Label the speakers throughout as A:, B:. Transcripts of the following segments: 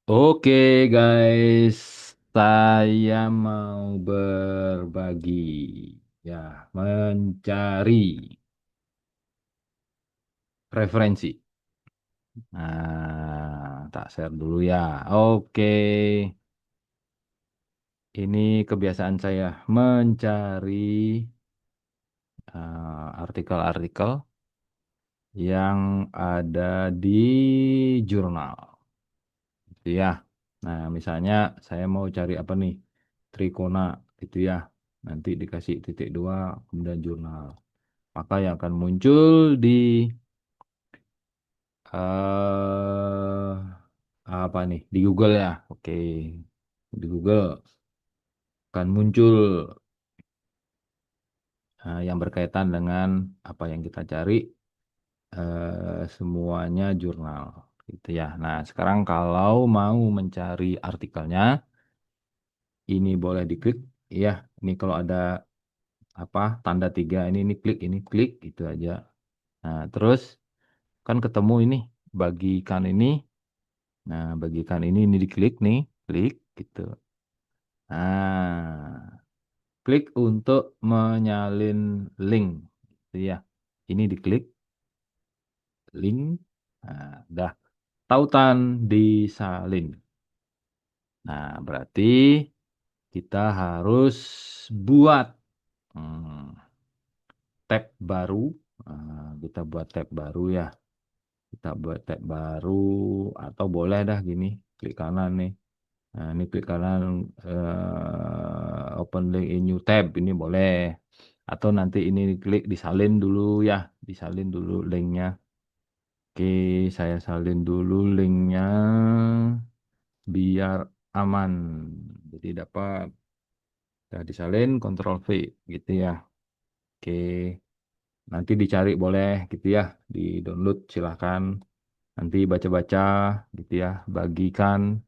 A: Oke guys, saya mau berbagi, ya, mencari referensi. Tak share dulu ya. Oke, ini kebiasaan saya mencari artikel-artikel yang ada di jurnal, gitu ya. Nah, misalnya saya mau cari apa nih? Trikona, gitu ya. Nanti dikasih titik dua, kemudian jurnal. Maka yang akan muncul di eh apa nih? Di Google ya. Oke. Di Google akan muncul yang berkaitan dengan apa yang kita cari, semuanya jurnal gitu ya. Nah, sekarang kalau mau mencari artikelnya, ini boleh diklik ya. Ini kalau ada apa tanda tiga ini klik itu aja. Nah, terus kan ketemu ini bagikan ini. Nah, bagikan ini diklik nih, klik gitu. Nah, klik untuk menyalin link, gitu ya. Ini diklik link. Nah, udah tautan disalin. Nah, berarti kita harus buat hmm, tab baru. Kita buat tab baru ya. Kita buat tab baru atau boleh dah gini, klik kanan nih. Nah, ini klik kanan, open link in new tab, ini boleh. Atau nanti ini klik disalin dulu ya, disalin dulu linknya. Oke, saya salin dulu linknya biar aman. Jadi dapat, udah disalin, Ctrl V gitu ya. Oke, nanti dicari boleh gitu ya, di download silahkan. Nanti baca-baca gitu ya, bagikan,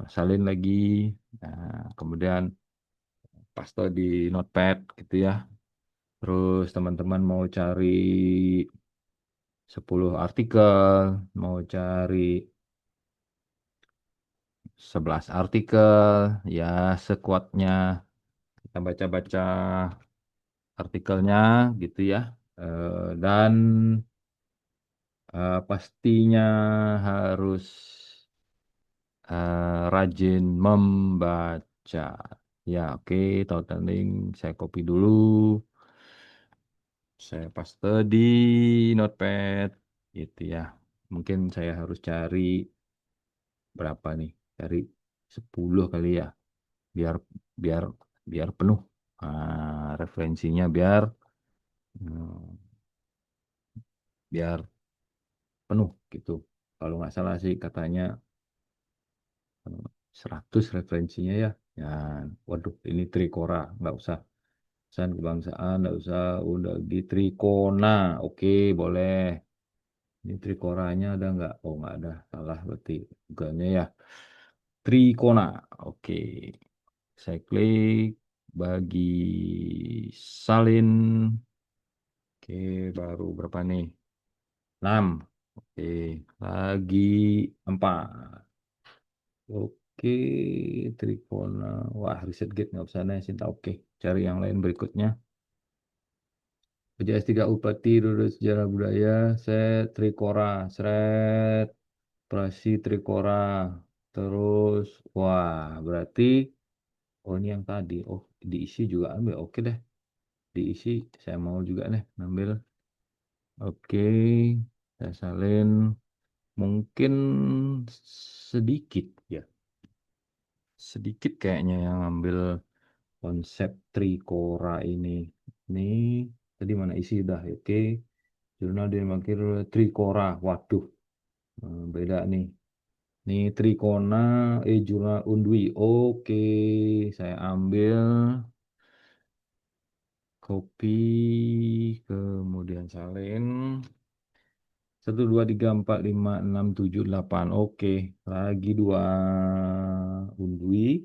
A: salin lagi. Nah, kemudian paste di notepad gitu ya. Terus teman-teman mau cari 10 artikel, mau cari 11 artikel, ya sekuatnya kita baca-baca artikelnya gitu ya. Dan pastinya harus rajin membaca. Ya, oke, tautan link saya copy dulu. Saya paste di notepad gitu ya. Mungkin saya harus cari berapa nih? Cari 10 kali ya. Biar biar biar penuh. Referensinya hmm, biar penuh gitu. Kalau nggak salah sih katanya 100 referensinya ya. Ya, waduh, ini Trikora, nggak usah. Pesan kebangsaan, nggak usah. Udah di Trikona, oke, boleh. Ini Trikoranya ada nggak? Oh, nggak ada. Salah berarti. Bukannya ya. Trikona, oke. Saya klik bagi salin. Oke, baru berapa nih? 6. Oke, lagi 4. Oke, Trikona. Wah, ResearchGate nggak usah nih, Sinta. Oke, cari yang lain berikutnya. PJS 3 Upati, Rurut Sejarah Budaya, Set, Trikora, Sret, Prasi Trikora. Terus, wah, berarti, oh ini yang tadi. Oh, diisi juga ambil. Oke deh, diisi. Saya mau juga nih, ambil. Oke, saya salin. Mungkin sedikit ya. Sedikit kayaknya yang ambil konsep Trikora ini. Ini tadi mana isi udah, oke. Jurnal Dimakir Trikora. Waduh, beda nih. Ini Trikona, Jurnal Undwi. Oke, saya ambil, copy, kemudian salin. 1, 2, 3, 4, 5, 6, 7, 8. Oke, lagi dua Undwi.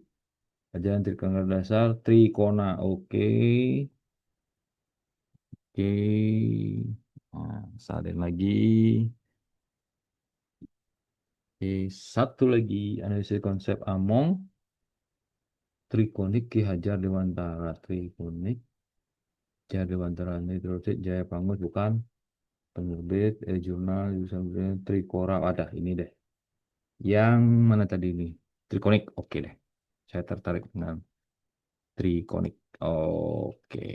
A: Ajaran Trikona dasar Trikona. Oke, oke. Nah, salin lagi. Satu lagi analisis konsep Among, Trikonik Ki Hajar Dewantara, Trikonik Hajar Dewantara, ini terus Jaya Pangus bukan, penerbit, jurnal, jurusan Trikora, ada ini deh. Yang mana tadi ini? Trikonik, oke deh. Saya tertarik dengan Trikonik. Oke.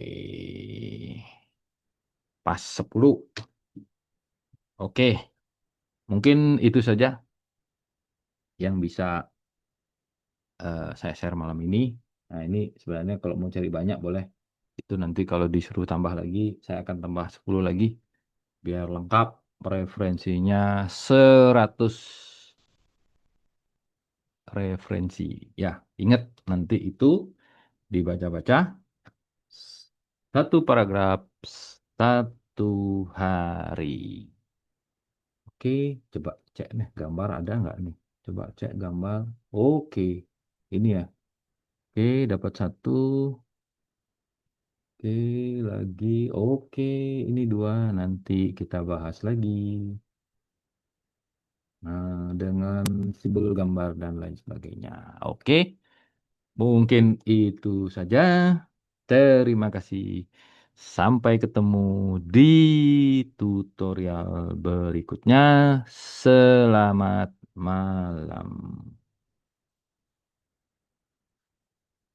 A: Pas 10. Oke, mungkin itu saja yang bisa saya share malam ini. Nah, ini sebenarnya kalau mau cari banyak boleh. Itu nanti kalau disuruh tambah lagi, saya akan tambah 10 lagi biar lengkap referensinya 100 referensi. Ya, ingat nanti itu dibaca-baca satu paragraf satu hari. Oke, coba cek nih gambar ada nggak nih? Coba cek gambar. Oke, ini ya. Oke, dapat satu. Oke, lagi. Oke, ini dua. Nanti kita bahas lagi. Nah, dengan simbol gambar dan lain sebagainya. Oke, mungkin itu saja. Terima kasih. Sampai ketemu di tutorial berikutnya. Selamat malam.